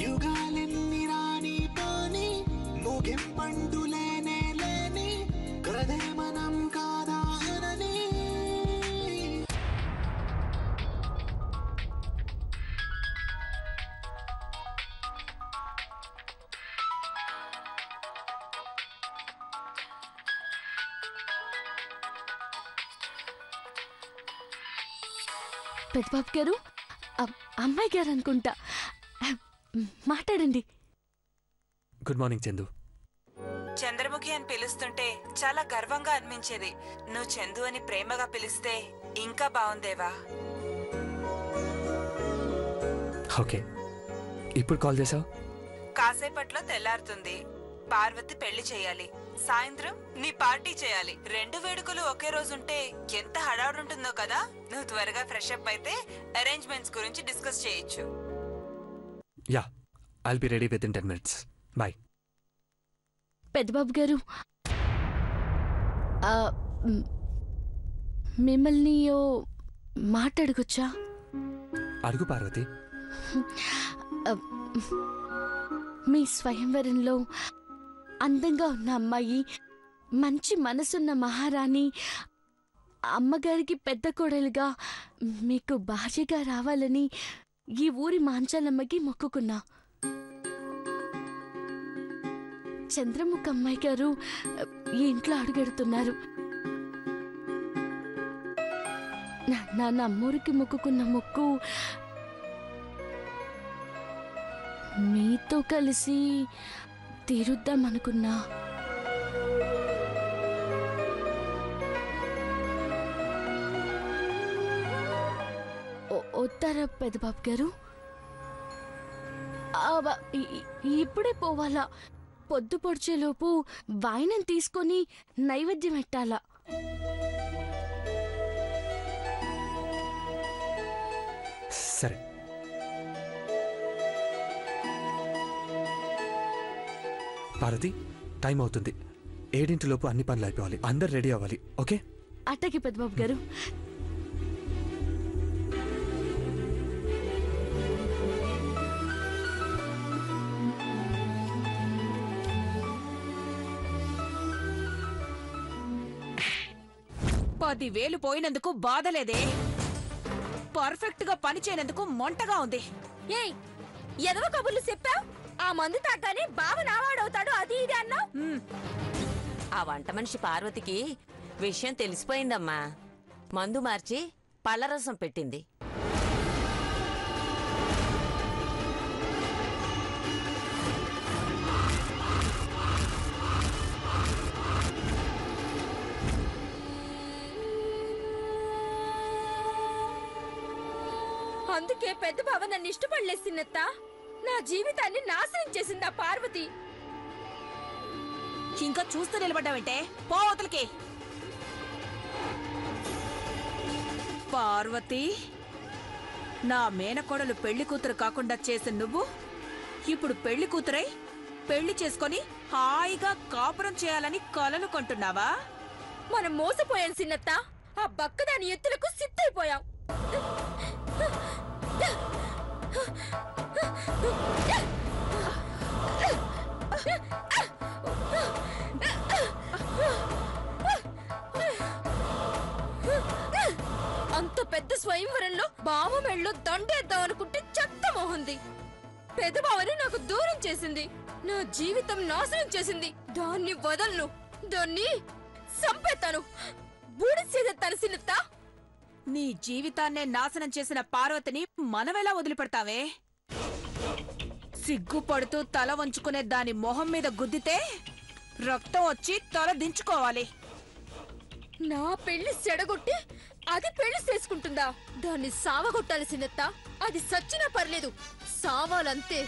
యుగాలెన్ని రాని పాని ముగింపండు లేనే లేని కదే మనం కాదా అనని పెద్దబాబు గారు, అమ్మాయి గారు అనుకుంటా, మాట్లాడండి. Good morning Chandu. చంద్రముఖి అని పిలుస్తుంటే చాలా గర్వంగా అనిపించేది. నువ్వు చందు అని ప్రేమగా పిలిస్తే ఇంకా బాగుందేవా? ఓకే, ఇప్పుడు కాల్ చేసావు? కాసేపట్లో తెల్లారుతుంది. పార్వతి పెళ్లి చేయాలి, సాయంత్రం నీ పార్టీ చేయాలి. 2 వేడుకలు ఒకే రోజుంటే ఎంత హడావుడుంటుందో కదా. నువ్వు త్వరగా ఫ్రెష్ అప్ అయితే అరేంజ్మెంట్స్ గురించి డిస్కస్ చేయొచ్చు. Yeah, I'll be ready within 10 minutes. Bye. Peddababu గారు, మిమ్మల్ని ఓ మాట అడగొచ్చా? అడుగు పార్వతి. మీ స్వయంవరంలో అందంగా ఉన్న అమ్మాయి, మంచి మనసున్న మహారాణి, అమ్మగారికి పెద్ద కోడలుగా మీకు భార్యగా రావాలని ఈ ఊరి మాంచాలమ్మకి మొక్కుకున్నా. చంద్రముఖ అమ్మాయి గారు ఈ ఇంట్లో అడుగెడుతున్నారు. నా నమ్మూరికి మొక్కుకున్న మొక్కు మీతో కలిసి తీరుద్దామనుకున్నా. వస్తారా పెద్దబాబు గారు? ఇప్పుడే పోవాలా? పొద్దు పొడిచేలోపు వాయినం తీసుకొని నైవేద్యం పెట్టాలా? సరే. పార్వతి, టైం అవుతుంది. 7 అన్ని పనులు అయిపోవాలి. అందరు రెడీ అవ్వాలి. ఓకే? అట్టకి పెద్దబాబు గారు. $10,000 పోయినందుకు బాధలేదే. పర్ఫెక్ట్ గా పని చేయనందుకు మొంటగా ఉంది. ఏయ్, ఎదవ కబుర్లు చెప్పావు. ఆ మందు తాగానే బావ నావాడవుతాడు, అది ఇది అన్నా. ఆ వంట మనిషి పార్వతికి విషయం తెలిసిపోయిందమ్మా. మందు మార్చి పళ్ళరసం పెట్టింది. అందుకే పెద్ద బావ నన్ను ఇష్టపడలేసినత్త. నా జీవితాన్ని నాశనం చేసింది ఆ పార్వతి. ఇంకా చూస్తూ నిలబడ్డావంటే పో అవతలికి. పార్వతి, నా మేనకోడలు పెళ్లి కూతురు కాకుండా చేసిన నువ్వు ఇప్పుడు పెళ్లి కూతురై పెళ్లి చేసుకొని హాయిగా కాపురం చేయాలని కలలు కొంటున్నావా? మనం మోసపోయాం సిన్నత్త. ఆ బక్కదాని ఎత్తులకు సిద్ధైపోయాం. అంత పెద్ద స్వయంవరంలో బావ మెళ్ళో దండేద్దాం అనుకుంటే చెత్త మోహంది. పెద్ద బావని నాకు దూరం చేసింది. నా జీవితం నాశనం చేసింది. దాన్ని వదలను. దాన్ని సంపేతాను. బూడిసేదెత్తాను సిన్నత్త. నీ జీవితాన్నే నాశనం చేసిన పార్వతిని మనమెలా వదిలిపెడతావే? సిగ్గుపడుతూ తల వంచుకునే దాని మొహం మీద గుద్దితే రక్తం వచ్చి తల దించుకోవాలి. నా పెళ్లి సెడగొట్టి అది పెళ్లి చేసుకుంటుందా? దాన్ని సావగొట్టాల్సినత్త. అది సచ్చినా పర్లేదు, సావాలంతే.